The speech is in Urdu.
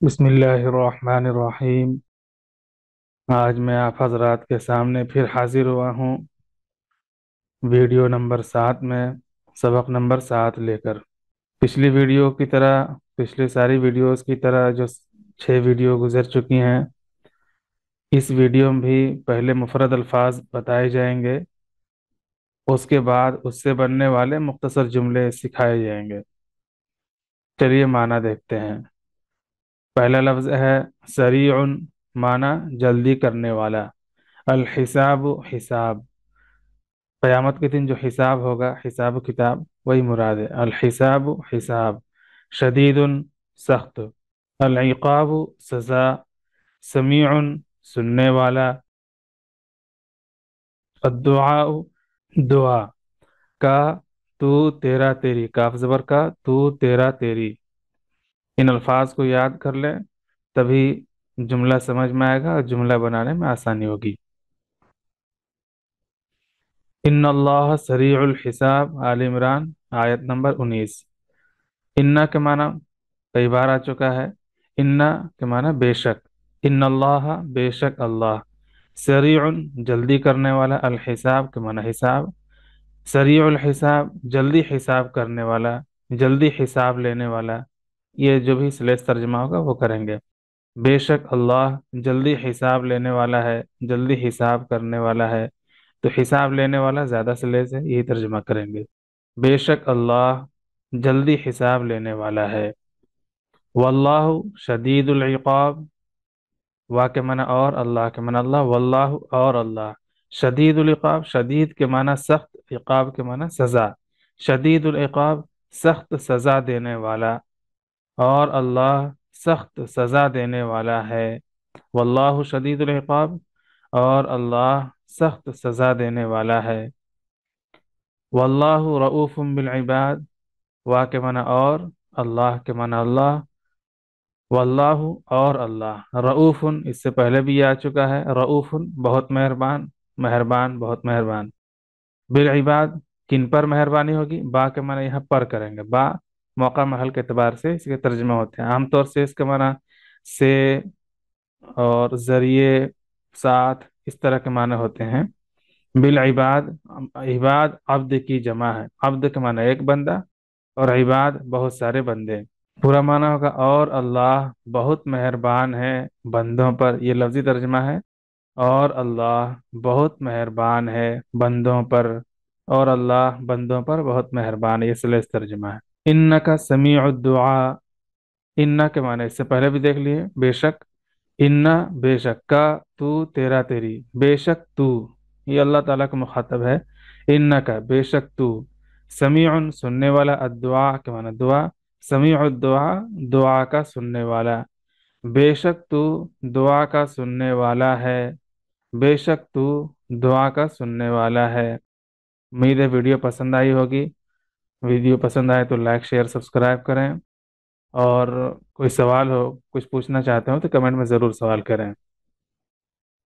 بسم اللہ الرحمن الرحیم۔ آج میں آپ حضرات کے سامنے پھر حاضر ہوا ہوں ویڈیو نمبر 7 میں، سبق نمبر 7 لے کر۔ پچھلی ویڈیو کی طرح، پچھلی ساری ویڈیوز کی طرح جو 6 ویڈیو گزر چکی ہیں، اس ویڈیو میں بھی پہلے مفرد الفاظ بتائے جائیں گے، اس کے بعد اس سے بننے والے مختصر جملے سکھائے جائیں گے۔ چلیے معنی دیکھتے ہیں۔ پہلا لفظ ہے سریع، معنی جلدی کرنے والا۔ الحساب، حساب، قیامت کے دن جو حساب ہوگا، حساب و کتاب، وہی مراد ہے۔ الحساب، حساب۔ شدید، سخت۔ العقاب، سزا۔ سمیع، سننے والا۔ الدعاء، دعا۔ کا، تو، تیرا، تیری، کاف زبر کا، تو، تیرا، تیری۔ ان الفاظ کو یاد کر لیں، تبھی جملہ سمجھ میں آئے گا اور جملہ بنانے میں آسانی ہوگی۔ ان اللہ سریع الحساب، آل عمران آیت نمبر 19۔ ان کے معنی کئی بار آ چکا ہے۔ ان کے معنی بے شک۔ ان اللہ، بے شک اللہ۔ سریع، جلدی کرنے والا۔ الحساب کے معنی حساب۔ سریع الحساب، جلدی حساب کرنے والا، جلدی حساب لینے والا۔ یہ جو بھی سلیس ترجمہ ہوگا وہ کریں گے۔ بے شک اللہ جلدی حساب لینے والا ہے، جلدی حساب کرنے والا ہے، تو حساب لینے والا زیادہ سلیس ہے، یہی ترجمہ کریں گے۔ بے شک اللہ جلدی حساب لینے والا ہے۔ واللہ شدید العقاب، وا کے معنی اور، اللہ کے معنی اللہ، واللہ اور اللہ۔ شدید العقاب، شدید کے معنی سخت، عقاب کے معنی سزا۔ شدید العقاب، سخت سزا دینے والا، اور اللہ سخت سزا دینے والا ہے۔ واللہ شدید العقاب، اور اللہ سخت سزا دینے والا ہے۔ واللہ رؤوف بالعباد، وا کے معنی اور، اللہ کے معنی اللہ، واللہ اور اللہ۔ رؤوف، اس سے پہلے بھی آ چکا ہے، رؤوف بہت مہربان، مہربان، بہت مہربان۔ بالعباد، کن پر مہربانی ہوگی؟ با کے معنی یہاں پر کریں گے۔ با موقع محل کے اعتبار سے اس کے ترجمے ہوتے ہیں، عام طور سے اس کے معنی سے اور ذریعے، ساتھ، اس طرح کے معنی ہوتے ہیں۔ بالعباد، عباد عبد کی جمع ہے، عبد کے معنی ایک بندہ اور عباد بہت سارے بندے۔ پورا معنی ہوگا اور اللہ بہت مہربان ہے بندوں پر، یہ لفظی ترجمہ ہے۔ اور اللہ بہت مہربان ہے بندوں پر، اور اللہ بندوں پر بہت مہربان ہے، یہ سلیس ترجمہ ہے۔ انکا سمیع الدعاء، ان کے معنی اس سے پہلے بھی دیکھ لیے، بے شک۔ ان، بے شک، کا، تو، تیرا، تیری، بے شک تو، یہ اللہ تعالیٰ کا مخاطب ہے۔ ان کا، بے شک تو۔ سمیع، سننے والا۔ الدعاء کے معنی دعا۔ سمیع الدعاء، دعا کا سننے والا۔ بے شک تو دعا کا سننے والا ہے، بے شک تو دعا کا سننے والا ہے۔ امید ہے ویڈیو پسند آئی ہوگی۔ ویڈیو پسند آئے تو لائک، شیئر، سبسکرائب کریں، اور کوئی سوال ہو، کچھ پوچھنا چاہتے ہو تو کمنٹ میں ضرور سوال کریں۔